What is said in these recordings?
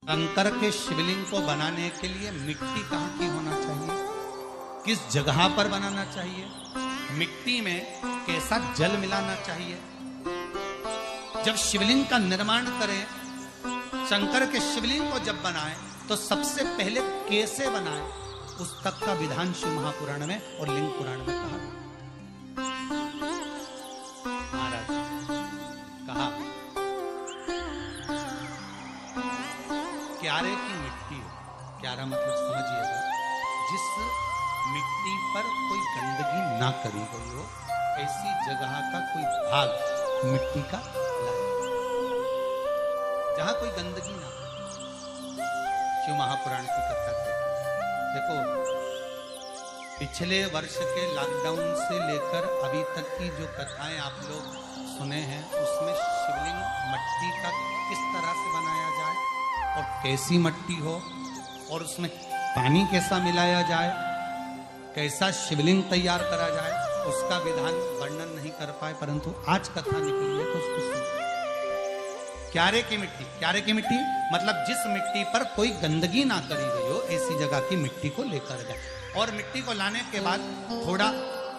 शंकर के शिवलिंग को बनाने के लिए मिट्टी कहाँ की होना चाहिए, किस जगह पर बनाना चाहिए, मिट्टी में कैसा जल मिलाना चाहिए। जब शिवलिंग का निर्माण करें, शंकर के शिवलिंग को जब बनाए तो सबसे पहले कैसे बनाए, उस तक का विधान शिव महापुराण में और लिंग पुराण में कहा। महाराज कहा क्यारे की मिट्टी हो, क्यारा मतलब समझिएगा जिस मिट्टी पर कोई गंदगी ना करी गई हो, ऐसी जगह का कोई भाग मिट्टी का लाए जहां कोई गंदगी ना हो। शिव महापुराण की कथा देखो, पिछले वर्ष के लॉकडाउन से लेकर अभी तक की जो कथाएं आप लोग सुने हैं, उसमें शिवलिंग मट्टी का किस तरह से बनाया जाए और कैसी मट्टी हो और उसमें पानी कैसा मिलाया जाए, कैसा शिवलिंग तैयार करा जाए, उसका विधान वर्णन नहीं कर पाए, परंतु आज कथा निकली है तो उसको सुन। क्यारे की मिट्टी, क्यारे की मिट्टी मतलब जिस मिट्टी पर कोई गंदगी ना करी गई हो, ऐसी जगह की मिट्टी को लेकर जाए और मिट्टी को लाने के बाद थोड़ा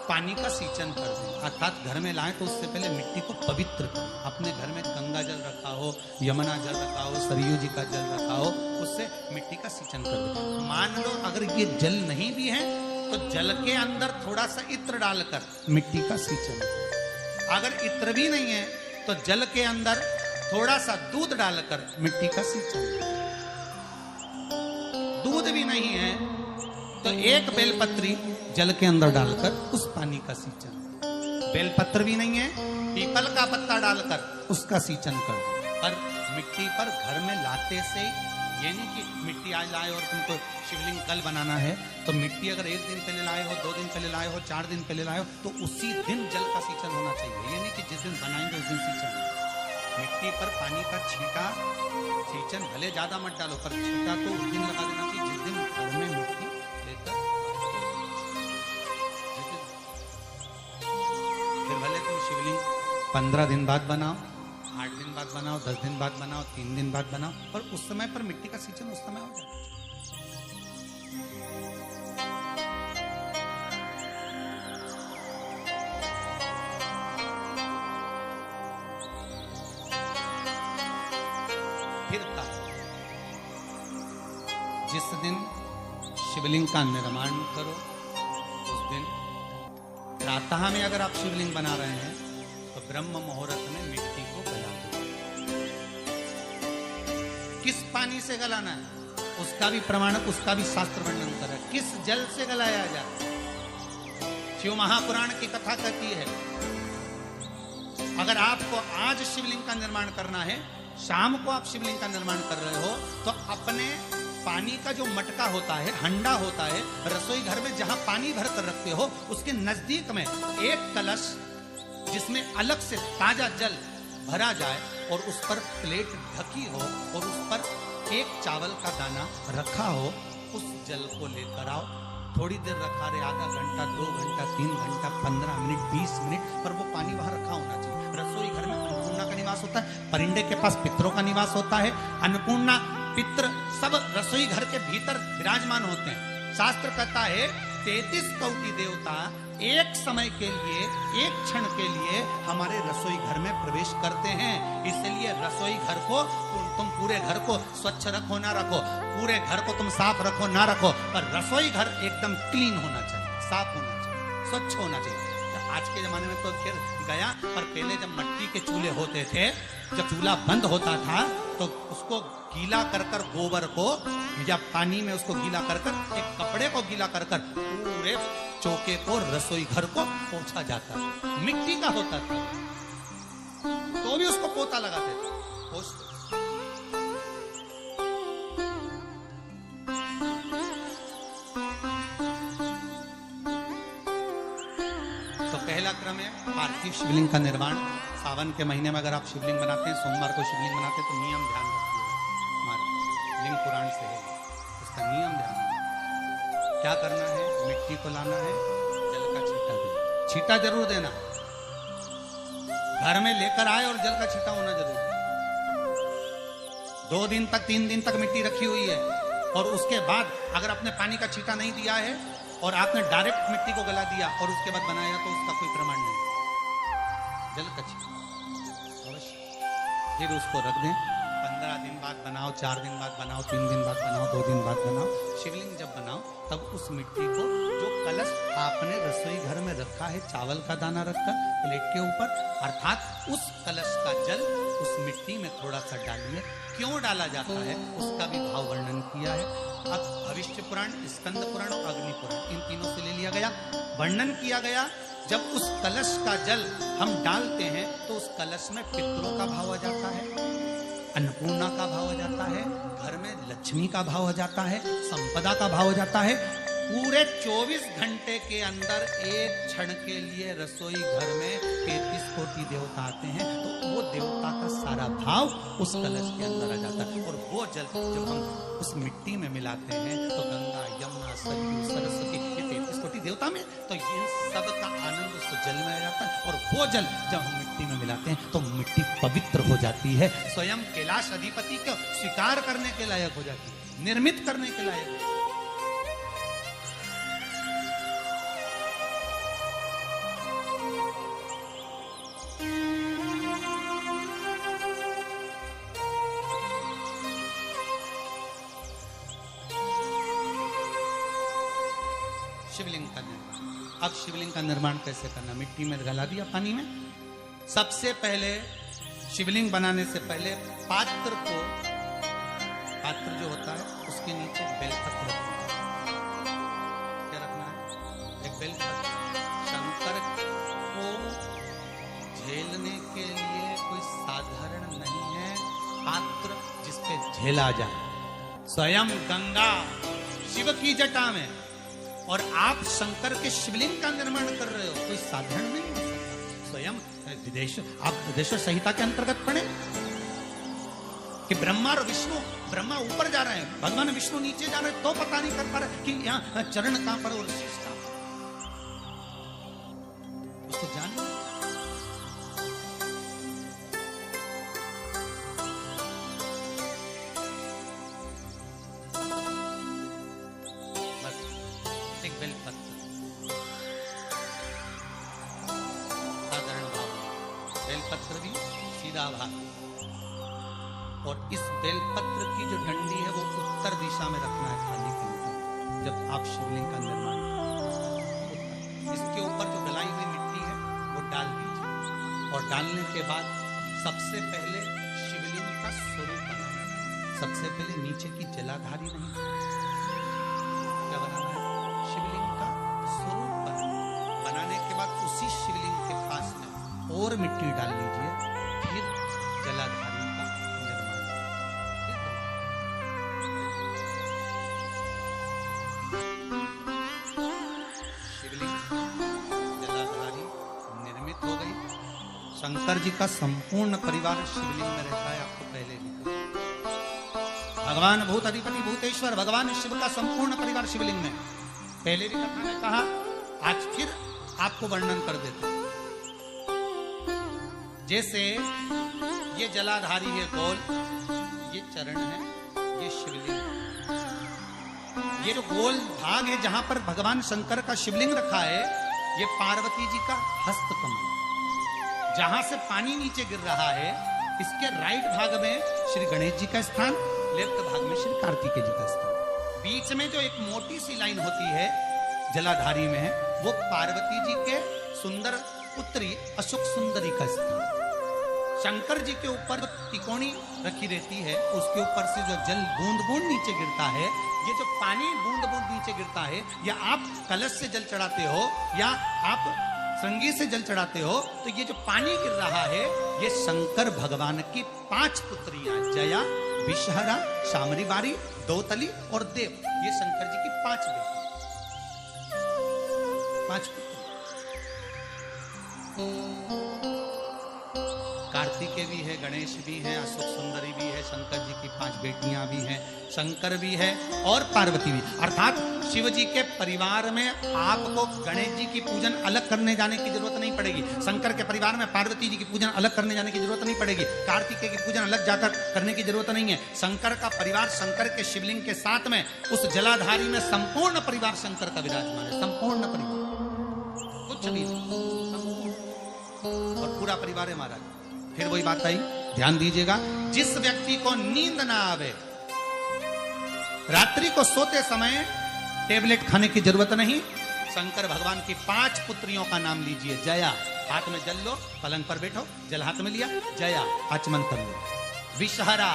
पानी का सींचन कर दें, अर्थात घर में लाएं तो उससे पहले मिट्टी को पवित्र करें। अपने घर में गंगा जल रखा हो, यमुना जल रखा हो, सरयू जी का जल रखा हो, उससे मिट्टी का सींचन कर दें। मान लो अगर ये जल नहीं भी है तो जल के अंदर थोड़ा सा इत्र डालकर मिट्टी का सींचन। अगर इत्र भी नहीं है तो जल के अंदर थोड़ा सा दूध डालकर मिट्टी का सींचन। दूध भी नहीं है तो एक बेलपत्री जल के अंदर डालकर उस पानी का सींचन। बेलपत्र भी नहीं है, पीपल का पत्ता डालकर उसका सींचन कर दो। पर मिट्टी पर घर में लाते से ये नहीं कि मिट्टी आज लाए और तुमको शिवलिंग कल बनाना है, तो मिट्टी अगर 1 दिन पहले लाए हो, 2 दिन पहले लाए हो, 4 दिन पहले लाए हो, तो उसी दिन जल का सींचन होना चाहिए। ये नहीं कि जिस दिन बनाएंगे उस दिन सींचन। मिट्टी पर पानी का छींटा सींचन भले ज्यादा मत डालो, पर छींटा तो उस दिन लगा देना चाहिए जिस दिन घर में मिट्टी लेकर। फिर भले तुम शिवलिंग 15 दिन बाद बनाओ, 8 दिन बाद बनाओ, 10 दिन बाद बनाओ, 3 दिन बाद बनाओ, पर उस समय पर मिट्टी का सींचन उस समय हो जाए। फिर कहा जिस दिन शिवलिंग का निर्माण करो उस दिन प्रातः में अगर आप शिवलिंग बना रहे हैं तो ब्रह्म मुहूर्त में मिट्टी को गला दो। किस पानी से गलाना है उसका भी प्रमाणक, उसका भी शास्त्र वर्णन कर है। किस जल से गलाया जाए, शिव महापुराण की कथा कहती है अगर आपको आज शिवलिंग का निर्माण करना है, शाम को आप शिवलिंग का निर्माण कर रहे हो, तो अपने पानी का जो मटका होता है, हंडा होता है, रसोई घर में जहां पानी भर कर रखते हो, उसके नजदीक में एक कलश जिसमें अलग से ताजा जल भरा जाए और उस पर प्लेट ढकी हो और उस पर एक चावल का दाना रखा हो, उस जल को लेकर आओ। थोड़ी देर रखा रहे, आधा घंटा, 2 घंटा, 3 घंटा, 15 मिनट, 20 मिनट, पर वो पानी वहां रखा होना चाहिए। रसोई घर में अन्नपूर्णा का निवास होता है, परिंदे के पास पितरों का निवास होता है, अन्नपूर्णा पित्र सब रसोई घर के भीतर विराजमान होते हैं। शास्त्र कहता है 33 कोटि देवता एक समय के लिए, एक क्षण के लिए हमारे रसोई घर में प्रवेश करते हैं। इसलिए रसोई घर को तुम पूरे घर को स्वच्छ रखो ना रखो, पूरे घर को तुम साफ रखो ना रखो, पर रसोई घर एकदम क्लीन होना चाहिए, साफ होना चाहिए, स्वच्छ होना चाहिए। आज के जमाने में तो फिर गया, पर पहले जब मिट्टी के चूल्हे होते थे, जब चूल्हा बंद होता था तो उसको गीला कर कर, गोबर को या पानी में उसको गीला कर कर, एक कपड़े को गीला कर कर पूरे चौके को, रसोई घर को पोंछा जाता था। मिट्टी का होता था तो भी उसको पोता लगाते थे। तो पहला क्रम है पार्थिव शिवलिंग का निर्माण। सावन के महीने में अगर आप शिवलिंग बनाते हैं, सोमवार को शिवलिंग बनाते हैं, तो नियम ध्यान रखिएगा, हमारे लिंग पुराण से है, उसका नियम ध्यान रखिए। क्या करना है, मिट्टी को लाना है, जल का छींटा देना, छींटा जरूर देना, घर में लेकर आए और जल का छींटा होना जरूरी है। 2 दिन तक 3 दिन तक मिट्टी रखी हुई है, और उसके बाद अगर आपने पानी का छींटा नहीं दिया है और आपने डायरेक्ट मिट्टी को गला दिया और उसके बाद बनाया, तो उसका कोई प्रमाण नहीं। जल का छींटा अवश्य, फिर उसको रख दें। 15 दिन बाद बनाओ, 4 दिन बाद बनाओ, 3 दिन बाद बनाओ, 2 दिन बाद बनाओ। शिवलिंग जब बनाओ तब उस मिट्टी को, जो कलश आपने रसोई घर में रखा है, चावल का दाना रखकर प्लेट के ऊपर, अर्थात उस कलश का जल उस मिट्टी में थोड़ा सा डालिए। क्यों डाला जाता है उसका भी भाव वर्णन किया है। अब भविष्य पुराण, स्कंद पुराण और अग्नि पुराण, इन तीनों से ले लिया गया। वर्णन किया गया, जब उस कलश का जल हम डालते हैं तो उस कलश में पितरों का भाव आ जाता है, अन्नपूर्णा का भाव हो जाता है, घर में लक्ष्मी का भाव हो जाता है, संपदा का भाव हो जाता है। पूरे 24 घंटे के अंदर एक क्षण के लिए रसोई घर में 33 कोटि देवता आते हैं, तो वो देवता का सारा भाव उस कलश के अंदर आ जाता है। और वो जल जब हम उस मिट्टी में मिलाते हैं तो गंगा, यमुना, सरयू, सरस्वती, ये 33 कोटि देवता में, तो इन सब का आनंद उस जल में आ जाता है। और वो जल जब हम मिट्टी में मिलाते हैं तो मिट्टी पवित्र हो जाती है, स्वयं कैलाश अधिपति को स्वीकार करने के लायक हो जाती है, निर्मित करने के लायक। शिवलिंग का निर्माण। अब शिवलिंग का निर्माण कैसे करना? मिट्टी में गला दिया, पानी में। सबसे पहले शिवलिंग बनाने से पहले पात्र को, पात्र जो होता है उसके नीचे बेलपत्र रखना है। क्या रखना है? एक बेलपत्र। शंकर को झेलने के लिए कोई साधारण नहीं है पात्र जिसपे झेला जाए। स्वयं गंगा शिव की जटा में, और आप शंकर के शिवलिंग का निर्माण कर रहे हो, कोई साधारण नहीं है। स्वयं आप विदेश्वर संहिता के अंतर्गत पढ़े कि ब्रह्मा और विष्णु, ब्रह्मा ऊपर जा रहे हैं, भगवान विष्णु नीचे जा रहे हैं, तो पता नहीं कर पा रहे कि यहाँ चरण कहां पर और शीश कहां पर। उसको जानिए। और इस बेलपत्र की जो डंडी है वो उत्तर दिशा में रखना है थाली के ऊपर जब आप शिवलिंग का निर्माण करें। इसके ऊपर जो गलाई हुई मिट्टी है वो डाल दीजिए, और डालने के बाद सबसे पहले शिवलिंग का स्वरूप बनाना। सबसे पहले नीचे की जलाधारी नहीं, क्या बनाना है? शिवलिंग का स्वरूप बनाना। बनाने के बाद उसी शिवलिंग के पास में और मिट्टी डाल लीजिए, फिर जलाधारी का निर्माण। शिवलिंग जलाधारी निर्मित हो गई। शंकर जी का संपूर्ण परिवार शिवलिंग में रहता है, आपको पहले भी कहा। भगवान भूत अधिपति भूतेश्वर, भगवान शिव का संपूर्ण परिवार शिवलिंग में, पहले भी कथा में कहा, आज फिर आपको वर्णन कर देते हैं। जैसे ये जलाधारी है गोल, ये चरण है, ये शिवलिंग। ये जो गोल भाग है जहां पर भगवान शंकर का शिवलिंग रखा है, ये पार्वती जी का हस्तकमल। जहां से पानी नीचे गिर रहा है, इसके राइट भाग में श्री गणेश जी का स्थान, लेफ्ट भाग में श्री कार्तिकेय जी का स्थान। बीच में जो एक मोटी सी लाइन होती है जलाधारी में है, वो पार्वती जी के सुंदर पुत्री अशोक सुंदरी का स्थान। शंकर जी के ऊपर जो तिकोनी रखी रहती है, उसके ऊपर से जो जल बूंद बूंद नीचे गिरता है, ये जो पानी बूंद बूंद नीचे गिरता है, या आप कलश से जल चढ़ाते हो या आप श्रृंगी से जल चढ़ाते हो, तो ये जो पानी गिर रहा है, ये शंकर भगवान की 5 पुत्रियां, जया, विषहरा, शामरीबारी, दोतली और देव, ये शंकर जी की 5 बेटी, 5 पुत्री। कार्तिकेय भी है, गणेश भी है, अशोक सुंदरी भी है, शंकर जी की 5 बेटियां भी हैं, शंकर भी है और पार्वती भी। अर्थात शिव जी के परिवार में आपको गणेश जी की पूजन अलग करने जाने की जरूरत नहीं पड़ेगी, शंकर के परिवार में पार्वती जी की पूजन अलग करने जाने की जरूरत नहीं पड़ेगी, कार्तिकेय की पूजन अलग जाकर करने की जरूरत नहीं है। शंकर का परिवार शंकर के शिवलिंग के साथ में उस जलाधारी में संपूर्ण परिवार शंकर का विराजमान है, संपूर्ण परिवार, कुछ भी नहीं, और पूरा परिवार है महाराज। फिर वही बात आई, ध्यान दीजिएगा, जिस व्यक्ति को नींद ना आवे, रात्रि को सोते समय टेबलेट खाने की जरूरत नहीं, शंकर भगवान की 5 पुत्रियों का नाम लीजिए। जया, हाथ में जल लो, पलंग पर बैठो, जल हाथ में लिया, जया आचमन कर लो, विषहरा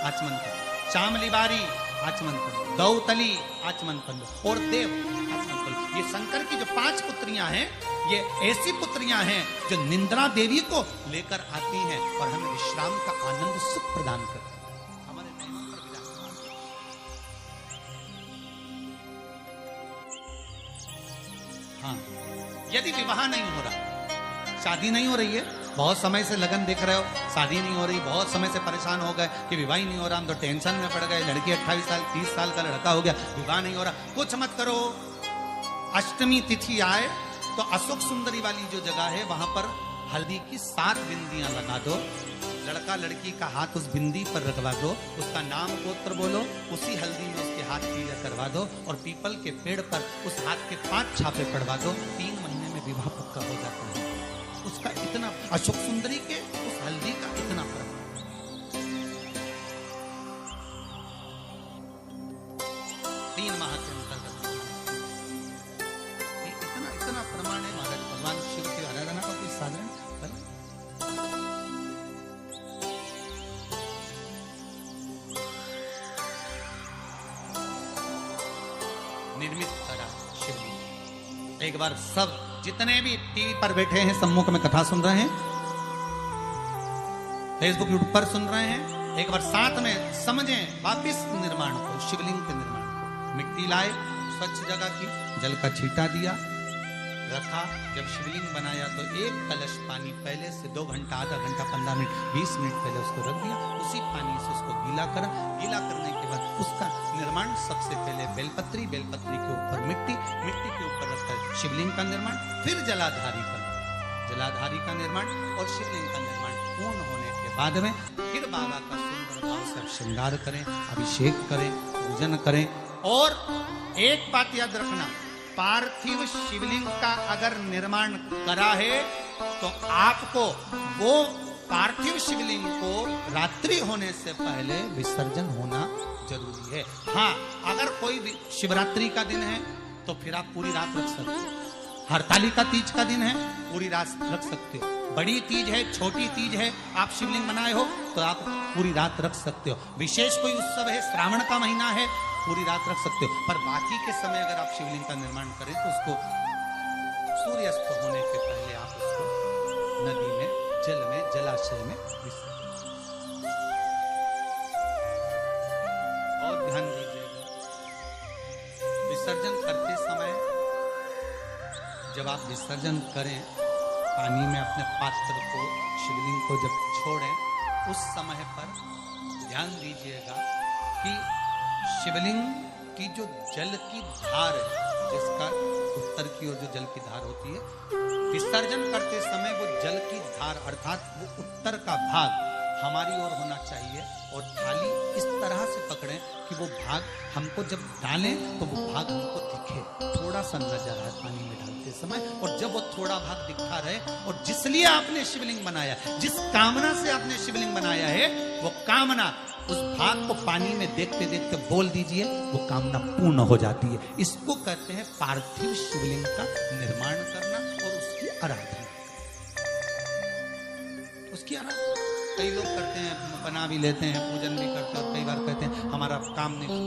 आचमन कर लो, चामली बारी आचमन कर लो, दौतली आचमन कर लो, और देव आचमन कर लो। ये शंकर की जो 5 पुत्रियां हैं, ये ऐसी पुत्रियां हैं जो निंद्रा देवी को लेकर आती हैं और हमें विश्राम का आनंद सुख प्रदान करती हैं, हमारे नैनों पर विराजमान। हाँ, यदि विवाह नहीं हो रहा, शादी नहीं हो रही है, बहुत समय से लगन देख रहे हो, शादी नहीं हो रही, बहुत समय से परेशान हो गए कि विवाह ही नहीं हो रहा, हम तो टेंशन में पड़ गए, लड़की 28 साल 30 साल का लड़का हो गया, विवाह नहीं हो रहा, कुछ मत करो। अष्टमी तिथि आए तो अशोक सुंदरी वाली जो जगह है वहां पर हल्दी की 7 बिंदियां लगा दो, लड़का लड़की का हाथ उस बिंदी पर रखवा दो, उसका नाम गोत्र बोलो, उसी हल्दी में उसके हाथ पूजा करवा दो, और पीपल के पेड़ पर उस हाथ के 5 छापे पड़वा दो, 3 महीने में विवाह पक्का हो जाता है। उसका इतना, अशोक सुंदरी के उस हल्दी का इतना प्रमाण, 3 माह के अंतर्गत इतना प्रमाण है महाराज। भगवान शिव की आराधना का कोई साधारण निर्मित करा शिव। एक बार सब जितने भी टीवी पर बैठे हैं, सम्मुख में कथा सुन रहे हैं, फेसबुक यूट्यूब पर सुन रहे हैं, एक बार साथ में समझें वापिस निर्माण को, शिवलिंग के निर्माण को। मिट्टी लाए, स्वच्छ जगह की, जल का छींटा दिया, रखा, जब शिवलिंग बनाया तो 1 कलश पानी पहले से 2 घंटा, आधा घंटा, 15 मिनट, 20 मिनट पहले उसको रख दिया, उसी पानी से उसको गीला करा, गीला करने के बाद उसका निर्माण सबसे पहले बेलपत्री, बेलपत्री के ऊपर मिट्टी, मिट्टी के ऊपर रखकर शिवलिंग का निर्माण, फिर जलाधारी का, जलाधारी का निर्माण और शिवलिंग का निर्माण पूर्ण होने के बाद में फिर बाबा का सुंदर भाव से श्रृंगार करें, अभिषेक करें, पूजन करें। और एक बात याद रखना, पार्थिव शिवलिंग का अगर निर्माण करा है तो आपको वो पार्थिव शिवलिंग को रात्रि होने से पहले विसर्जन होना जरूरी है। हाँ, अगर कोई शिवरात्रि का दिन है तो फिर आप पूरी रात रख सकते हो, हरतालिका तीज का दिन है पूरी रात रख सकते हो, बड़ी तीज है, छोटी तीज है, आप शिवलिंग बनाए हो तो आप पूरी रात रख सकते हो, विशेष कोई उत्सव है, श्रावण का महीना है, पूरी रात रख सकते हो। पर बाकी के समय अगर आप शिवलिंग का निर्माण करें तो उसको सूर्यास्त होने के पहले आप उसको नदी में, जल में, जलाशय में विसर्जन। और ध्यान दीजिएगा, विसर्जन करते समय जब आप विसर्जन करें, पानी में अपने पात्र को, शिवलिंग को जब छोड़ें, उस समय पर ध्यान दीजिएगा कि शिवलिंग की जो जल की धार है, जिसका उत्तर की ओर जो जल की धार होती है, विसर्जन करते समय वो जल की धार अर्थात वो उत्तर का भाग हमारी ओर होना चाहिए, और थाली इस तरह से पकड़ें कि वो भाग हमको जब डालें तो वो भाग हमको दिखे, थोड़ा सा नजर आए पानी में डालते समय, और जब वो थोड़ा भाग दिखता रहे, और जिसलिए आपने शिवलिंग बनाया, जिस कामना से आपने शिवलिंग बनाया है, वो कामना उस भाग को पानी में देखते देखते बोल दीजिए, वो कामना पूर्ण हो जाती है। इसको कहते हैं पार्थिव शिवलिंग का निर्माण करना और उसकी आराधना, उसकी आराधना। कई लोग करते हैं, बना भी लेते हैं, पूजन भी करते हैं, और कई बार कहते हैं हमारा काम नहीं।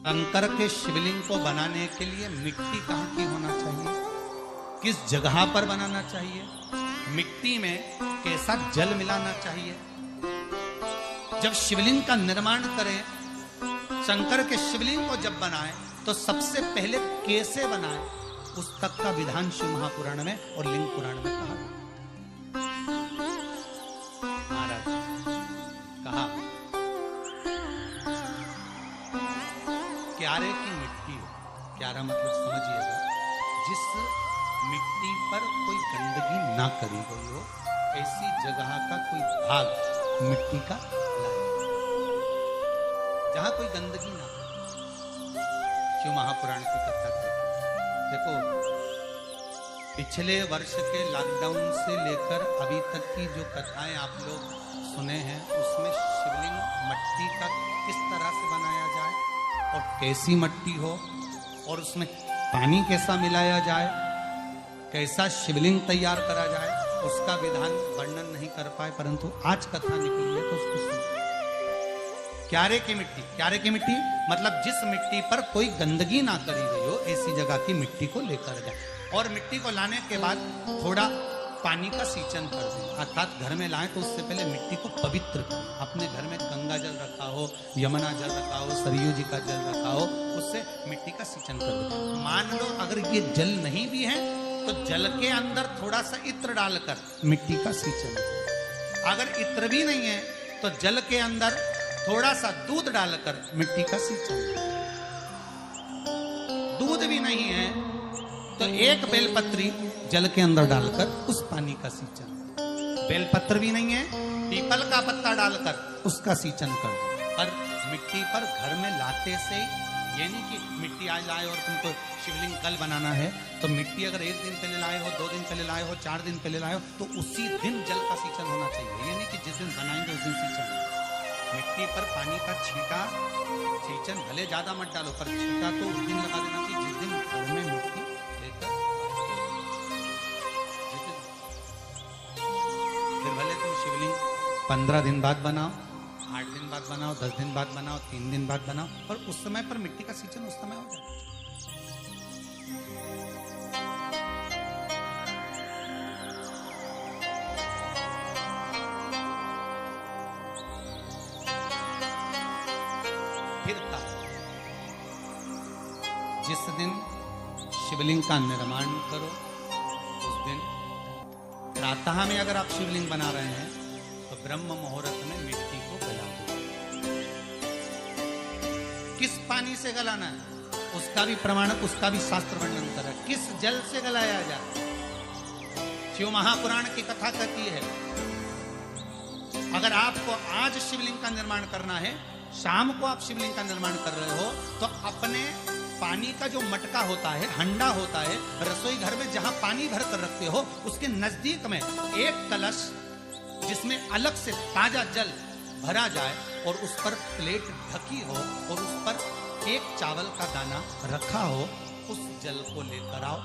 शंकर के शिवलिंग को बनाने के लिए मिट्टी कहाँ की होना चाहिए, किस जगह पर बनाना चाहिए, मिट्टी में कैसा जल मिलाना चाहिए। जब शिवलिंग का निर्माण करें, शंकर के शिवलिंग को जब बनाएं, तो सबसे पहले कैसे बनाएं, उस तक का विधान शिव महापुराण में और लिंग पुराण में कहा। महाराज कहा क्यारे की मिट्टी हो, क्यारा मतलब समझिएगा, जिस मिट्टी पर कोई गंदगी ना करी गई हो, ऐसी जगह का कोई भाग मिट्टी का लाए, जहां कोई गंदगी ना हो। शिव महापुराण की कथा कहती। देखो, पिछले वर्ष के लॉकडाउन से लेकर अभी तक की जो कथाएं आप लोग सुने हैं, उसमें शिवलिंग मट्टी का किस तरह से बनाया जाए और कैसी मट्टी हो, और उसमें पानी कैसा मिलाया जाए, कैसा शिवलिंग तैयार करा जाए, उसका विधान वर्णन नहीं कर पाए, परंतु आज कथा निकली है तो उसको सुनो। क्यारे की मिट्टी, क्यारे की मिट्टी मतलब जिस मिट्टी पर कोई गंदगी ना करी गई हो, ऐसी जगह की मिट्टी को लेकर जाए, और मिट्टी को लाने के बाद थोड़ा पानी का सींचन कर दें, अर्थात घर में लाएं तो उससे पहले मिट्टी को पवित्र करें। अपने घर में गंगा जल रखा हो, यमुना जल रखा हो, सरयू जी का जल रखा हो, उससे मिट्टी का सींचन कर दें। मान लो अगर ये जल नहीं भी है तो जल के अंदर थोड़ा सा इत्र डालकर मिट्टी का सींचन करें। अगर इत्र भी नहीं है तो जल के अंदर थोड़ा सा दूध डालकर मिट्टी का सींचन करें। दूध भी नहीं है तो एक बेलपत्री जल के अंदर डालकर उस पानी का सींचन। बेलपत्र भी नहीं है, पीपल का पत्ता डालकर उसका सींचन कर दो। पर मिट्टी पर घर में लाते से ये नहीं कि मिट्टी आज लाए और तुमको शिवलिंग कल बनाना है, तो मिट्टी अगर 1 दिन पहले लाए हो, 2 दिन पहले लाए हो, 4 दिन पहले लाए हो, तो उसी दिन जल का सींचन होना चाहिए। ये नहीं कि जिस दिन बनाएंगे उस दिन सींचन। मिट्टी पर पानी का छींटा, सींचन भले ज्यादा मत डालो, पर छींटा तो उस दिन लगा देना चाहिए जिस दिन घर में मिट्टी लेकर। फिर भले तुम शिवलिंग 15 दिन बाद बनाओ, 8 दिन बाद बनाओ, 10 दिन बाद बनाओ, 3 दिन बाद बनाओ, पर उस समय पर मिट्टी का सींचन उस समय हो जाए। फिर कहा, जिस दिन शिवलिंग का निर्माण करो, उस दिन प्रातः में अगर आप शिवलिंग बना रहे हैं तो ब्रह्म मुहूर्त में मिट्टी को गला दो। किस पानी से गलाना है उसका भी प्रमाणक, उसका भी शास्त्र वर्णन कर रहा है। किस जल से गलाया जाए, शिव महापुराण की कथा कहती है, अगर आपको आज शिवलिंग का निर्माण करना है, शाम को आप शिवलिंग का निर्माण कर रहे हो, तो अपने पानी का जो मटका होता है, हंडा होता है, रसोई घर में जहां पानी भर कर रखते हो, उसके नजदीक में एक कलश जिसमें अलग से ताजा जल भरा जाए और उस पर प्लेट ढकी हो और उस पर एक चावल का दाना रखा हो, उस जल को लेकर आओ।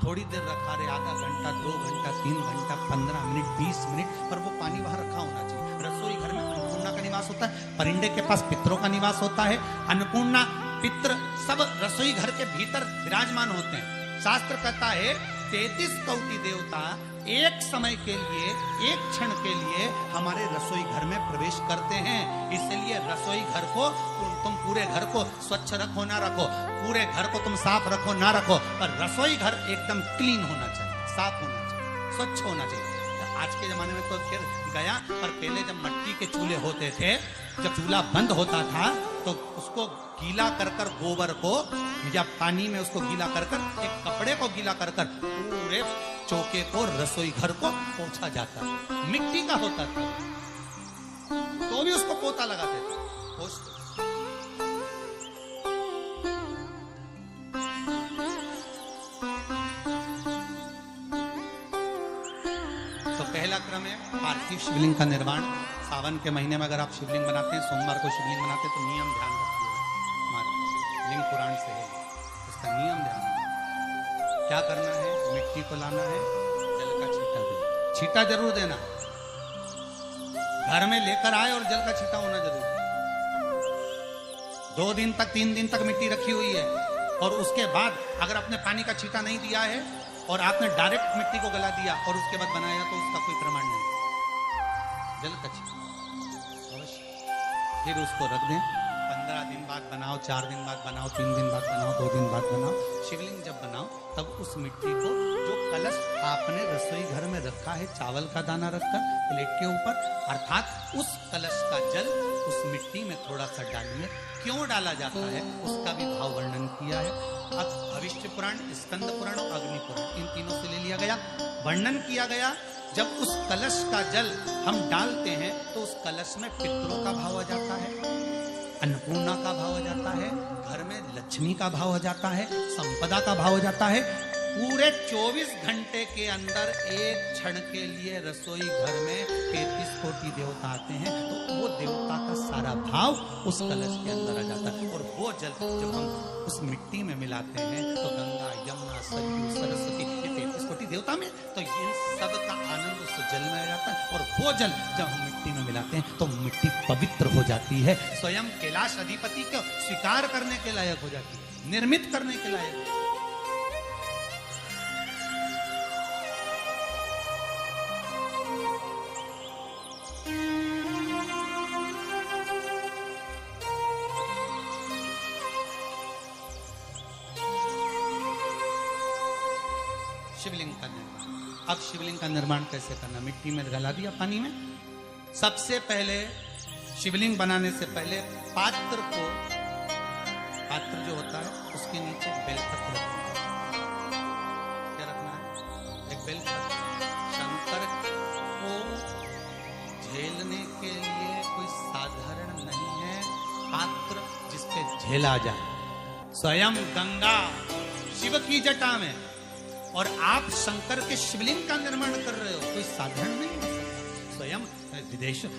थोड़ी देर रखा रहे, आधा घंटा, 2 घंटा, 3 घंटा, 15 मिनट, 20 मिनट, पर वो पानी वहां रखा होना चाहिए। रसोई घर में अन्नपूर्णा का निवास होता है, परिंदे के पास पितरों का निवास होता है। अन्नपूर्णा, पित्र सब रसोई घर के भीतर विराजमान होते हैं। शास्त्र कहता है 33 कोटि देवता एक समय के लिए, एक क्षण के लिए हमारे रसोई घर में प्रवेश करते हैं। इसलिए रसोई घर को तुम पूरे घर को स्वच्छ रखो ना रखो, पूरे घर को तुम साफ रखो ना रखो, पर रसोई घर एकदम क्लीन होना चाहिए, साफ होना चाहिए, स्वच्छ होना चाहिए। आज के जमाने में तो फिर गया, पर पहले जब मिट्टी के चूल्हे होते थे, जब चूल्हा बंद होता था तो उसको गीला कर कर, गोबर को या पानी में उसको गीला कर कर, एक कपड़े को गीला कर कर पूरे चौके को, रसोई घर को पोंछा जाता था। मिट्टी का होता था तो भी उसको पोता लगाते थे। तो पहला क्रम है पार्थिव शिवलिंग का निर्माण। सावन के महीने में अगर आप शिवलिंग बनाते हैं, सोमवार को शिवलिंग बनाते हैं, तो नियम ध्यान रखिए, हमारा लिंग पुराण से है, उसका नियम ध्यान रखिए। क्या करना है, मिट्टी को लाना है, जल का छींटा देना, छींटा जरूर देना, घर में लेकर आए और जल का छींटा होना जरूरी है। 2 दिन तक 3 दिन तक मिट्टी रखी हुई है, और उसके बाद अगर आपने पानी का छींटा नहीं दिया है और आपने डायरेक्ट मिट्टी को गला दिया और उसके बाद बनाया, तो उसका कोई प्रमाण नहीं। जल का छींटा अवश्य। फिर उसको रख दें, 15 दिन बाद बनाओ, 4 दिन बाद बनाओ, 3 दिन बाद बनाओ, 2 दिन बाद बनाओ। शिवलिंग जब बनाओ तब उस मिट्टी को, जो कलश आपने रसोई घर में रखा है चावल का दाना रखकर प्लेट के ऊपर, अर्थात उस कलश का जल उस मिट्टी में थोड़ा सा डालिए। क्यों डाला जाता है उसका भी भाव वर्णन किया है। अब भविष्य पुराण, स्कंद पुराण और अग्नि पुराण, इन तीनों से ले लिया गया। वर्णन किया गया, जब उस कलश का जल हम डालते हैं तो उस कलश में पितरों का भाव आ जाता है, अन्नपूर्णा का भाव हो जाता है, घर में लक्ष्मी का भाव हो जाता है, संपदा का भाव हो जाता है। पूरे 24 घंटे के अंदर एक क्षण के लिए रसोई घर में 33 कोटि देवता आते हैं, तो वो देवता का सारा भाव उस कलश के अंदर आ जाता है। और वो जल जब हम उस मिट्टी में मिलाते हैं तो गंगा, यमुना, सरयू, सरस्वती, ये 33 कोटि देवता में, तो इन सब का आनंद उस जल में आ जाता है। और वो जल जब हम मिट्टी में मिलाते हैं तो मिट्टी पवित्र हो जाती है, स्वयं कैलाश अधिपति को स्वीकार करने के लायक हो जाती है, निर्मित करने के लायक। शिवलिंग का निर्माण। अब शिवलिंग का निर्माण कैसे करना? मिट्टी में गला दिया पानी में। सबसे पहले शिवलिंग बनाने से पहले पात्र को, पात्र जो होता है उसके नीचे बेलपत्र रखना है। क्या रखना है? एक बेलपत्र। शंकर को झेलने के लिए कोई साधारण नहीं है पात्र जिसपे झेला जाए। स्वयं गंगा शिव की जटा में, और आप शंकर के शिवलिंग का निर्माण कर रहे हो, कोई साधारण नहीं है। स्वयं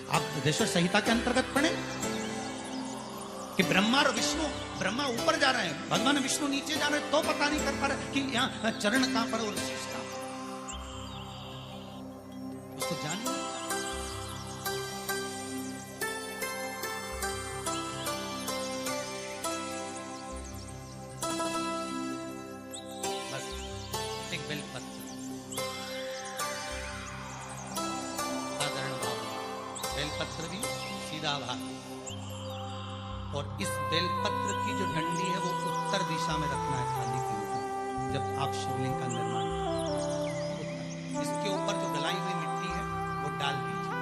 आप विदेश्वर संहिता के अंतर्गत पढ़े कि ब्रह्मा और विष्णु, ब्रह्मा ऊपर जा रहे हैं, भगवान विष्णु नीचे जा रहे हैं, तो पता नहीं कर पा रहे कि यहाँ चरण कहां पर और शीश कहां पर। उसको जानिए। बेलपत्र भी सीधा भाग, और इस बेलपत्र की जो डंडी है वो उत्तर दिशा में रखना है, थाली के ऊपर, जब आप शिवलिंग का निर्माण। इसके ऊपर जो गलाई हुई मिट्टी है वो डाल दीजिए,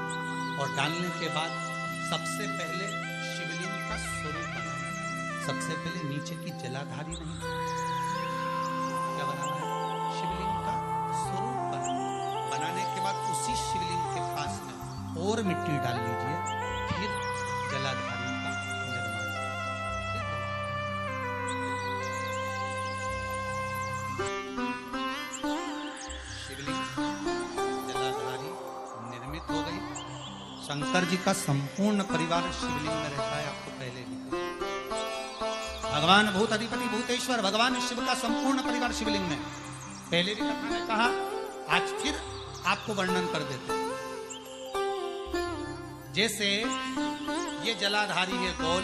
और डालने के बाद सबसे पहले शिवलिंग का स्वरूप बनाना। सबसे पहले नीचे की जलाधारी नहीं, क्या बनाना है? शिवलिंग का स्वरूप बनाने के बाद उसी शिवलिंग के पास में और मिट्टी डाल लीजिए, फिर जलाधारी का निर्माण। शिवलिंग जलाधारी निर्मित हो गई। शंकर जी का संपूर्ण परिवार शिवलिंग में रहता है, आपको पहले भी। भगवान भूत अधिपति भूतेश्वर भगवान शिव का संपूर्ण परिवार शिवलिंग में, पहले भी कथा में कहा, आज फिर आपको वर्णन कर देते। जैसे ये जलाधारी है गोल,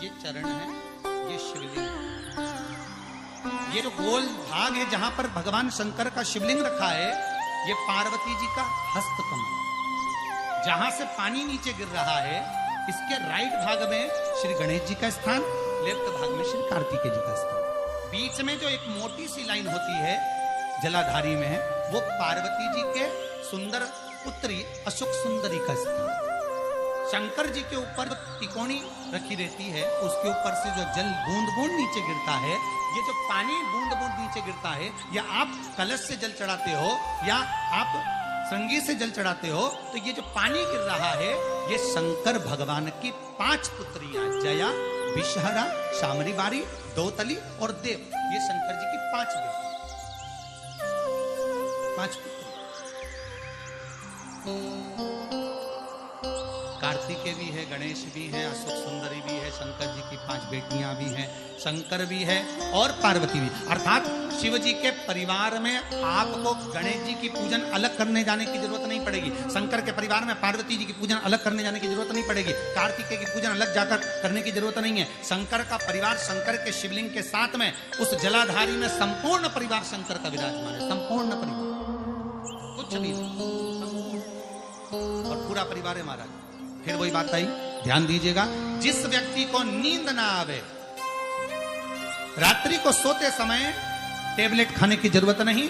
ये चरण है, ये शिवलिंग है। ये जो गोल भाग है जहां पर भगवान शंकर का शिवलिंग रखा है, ये पार्वती जी का हस्त कमल। जहां से पानी नीचे गिर रहा है, इसके राइट भाग में श्री गणेश जी का स्थान, लेफ्ट भाग में श्री कार्तिकेय जी का स्थान। बीच में जो एक मोटी सी लाइन होती है जलाधारी में है, वो पार्वती जी के सुंदर पुत्री अशोक सुंदरी का स्थान। शंकर जी के ऊपर तिकोनी रखी रहती है, उसके ऊपर से जो जल बूंद बूंद नीचे गिरता है, ये जो पानी बूंद बूंद नीचे गिरता है, या आप कलश से जल चढ़ाते हो या आप श्रृंगी से जल चढ़ाते हो, तो ये जो पानी गिर रहा है, ये शंकर भगवान की 5 पुत्रियां, जया, विषहरा, शामरी बारी, दौतली और देव, ये शंकर जी की 5 बेटी, 5 पुत्र। कार्तिकेय भी है, गणेश भी है, अशोक सुंदरी भी है, शंकर जी की 5 बेटियां भी हैं, शंकर भी है और पार्वती भी। अर्थात शिव जी के परिवार में आपको गणेश जी की पूजन अलग करने जाने की जरूरत नहीं पड़ेगी, शंकर के परिवार में पार्वती जी की पूजन अलग करने जाने की जरूरत नहीं पड़ेगी, कार्तिकेय की पूजन अलग जाकर करने की जरूरत नहीं है। शंकर का परिवार शंकर के शिवलिंग के साथ में उस जलाधारी में संपूर्ण परिवार शंकर का विराजमान है, संपूर्ण परिवार, कुछ भी नहीं, और पूरा परिवार है महाराज। फिर वही बात आई, ध्यान दीजिएगा, जिस व्यक्ति को नींद ना आवे, रात्रि को सोते समय टेबलेट खाने की जरूरत नहीं,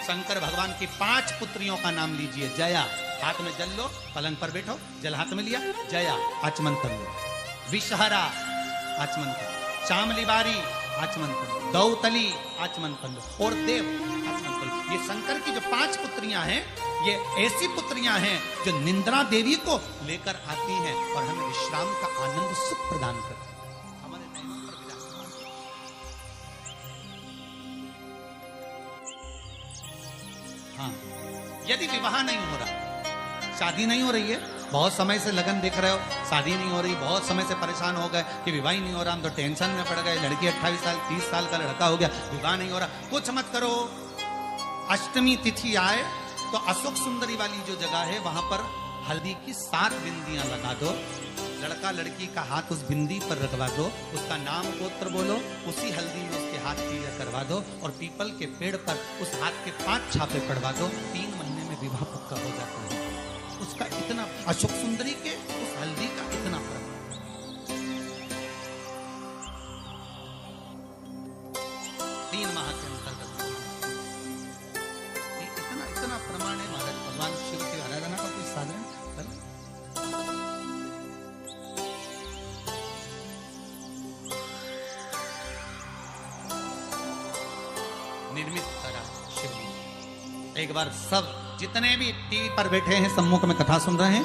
शंकर भगवान की 5 पुत्रियों का नाम लीजिए। जया, हाथ में जल लो, पलंग पर बैठो, जल हाथ में लिया, जया आचमन कर लो, विषहरा आचमन कर लो, चामलिबारी आचमन कर लो, दौतली आचमन कर लो, और देव आचमन कर लो। ये शंकर की जो 5 पुत्रियां हैं, ये ऐसी पुत्रियां हैं जो निंद्रा देवी को लेकर आती हैं और हमें विश्राम का आनंद सुख प्रदान करती हैं, हमारे नैनों पर विराजमान। हाँ, यदि विवाह नहीं हो रहा, शादी नहीं हो रही है, बहुत समय से लगन देख रहे हो, शादी नहीं हो रही, बहुत समय से परेशान हो गए कि विवाह ही नहीं हो रहा, हम तो टेंशन में पड़ गए, लड़की 28 साल 30 साल का लड़का हो गया, विवाह नहीं हो रहा, कुछ मत करो। अष्टमी तिथि आए तो अशोक सुंदरी वाली जो जगह है वहां पर हल्दी की 7 बिंदियां लगा दो, लड़का लड़की का हाथ उस बिंदी पर रखवा दो, उसका नाम गोत्र बोलो, उसी हल्दी में उसके हाथ पूजा करवा दो, और पीपल के पेड़ पर उस हाथ के 5 छापे पड़वा दो, 3 महीने में विवाह पक्का हो जाता है। उसका इतना, अशोक सुंदरी के उस हल्दी का इतना प्रमाण, 3 माह के अंतर्गत इतना प्रमाण है महाराज। भगवान शिव की आराधना का कोई साधन कर निर्मित करा शिव। एक बार सब जितने भी टीवी पर बैठे हैं, सम्मुख में कथा सुन रहे हैं,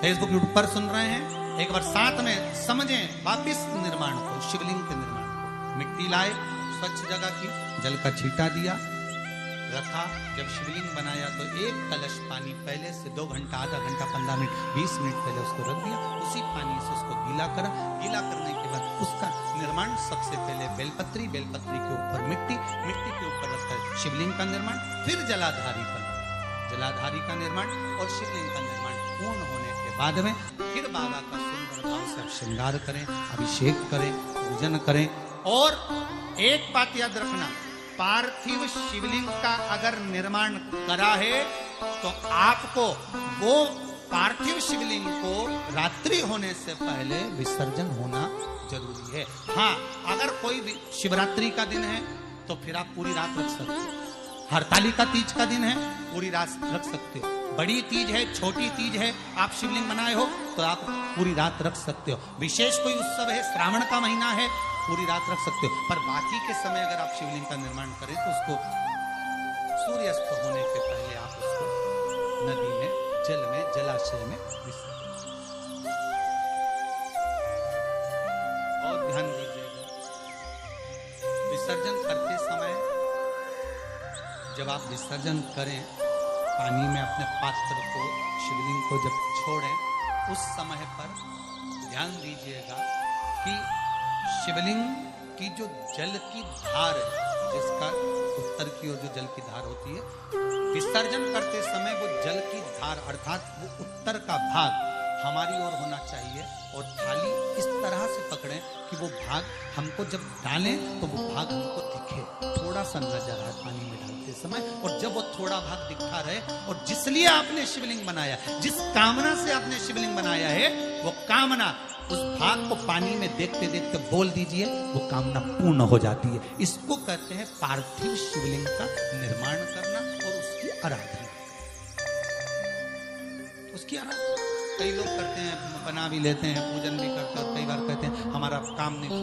फेसबुक यूट्यूब पर सुन रहे हैं, एक बार साथ में समझें वापिस निर्माण को, शिवलिंग के निर्माण को। मिट्टी लाए, स्वच्छ जगह की, जल का छींटा दिया, रखा। जब शिवलिंग बनाया तो 1 कलश पानी पहले से 2 घंटा, आधा घंटा, 15 मिनट, 20 मिनट पहले उसको रख दिया, उसी पानी से उसको गीला करा। गीला करने के बाद उसका निर्माण सबसे पहले बेलपत्री, बेलपत्री के ऊपर मिट्टी, मिट्टी के ऊपर रखकर शिवलिंग का निर्माण, फिर जलाधारी का, जलाधारी का निर्माण और शिवलिंग का निर्माण पूर्ण होने के बाद में फिर बाबा का सुंदर भाव से श्रृंगार करें, अभिषेक करें, पूजन करें। और एक बात याद रखना, पार्थिव शिवलिंग का अगर निर्माण करा है तो आपको वो पार्थिव शिवलिंग को रात्रि होने से पहले विसर्जन होना जरूरी है। हाँ, अगर कोई शिवरात्रि का दिन है तो फिर आप पूरी रात रख सकते हो, हरतालिका तीज का दिन है पूरी रात रख सकते हो, बड़ी तीज है, छोटी तीज है, आप शिवलिंग बनाए हो तो आप पूरी रात रख सकते हो, विशेष कोई उत्सव है, श्रावण का महीना है, पूरी रात रख सकते हो। पर बाकी के समय अगर आप शिवलिंग का निर्माण करें तो उसको सूर्यास्त होने के पहले आप उसको नदी में, जल में, जलाशय में विसर्जन। और ध्यान दीजिएगा, विसर्जन करते समय जब आप विसर्जन करें, पानी में अपने पात्र को, शिवलिंग को जब छोड़ें, उस समय पर ध्यान दीजिएगा कि शिवलिंग की जो जल की धार है, जिसका उत्तर की ओर जो जल की धार होती है, विसर्जन करते समय वो जल की धार अर्थात वो उत्तर का भाग हमारी ओर होना चाहिए, और थाली इस तरह से पकड़ें कि वो भाग हमको जब डालें तो वो भाग हमको दिखे, थोड़ा सा नजर आए पानी में डालते समय, और जब वो थोड़ा भाग दिखता रहे, और जिसलिए आपने शिवलिंग बनाया, जिस कामना से आपने शिवलिंग बनाया है, वो कामना उस भाग को पानी में देखते देखते बोल दीजिए, वो कामना पूर्ण हो जाती है। इसको कहते हैं पार्थिव शिवलिंग का निर्माण करना और उसकी आराधना, उसकी आराधना। कई लोग करते हैं, बना भी लेते हैं, पूजन भी करते हैं, और कई बार कहते हैं हमारा काम नहीं।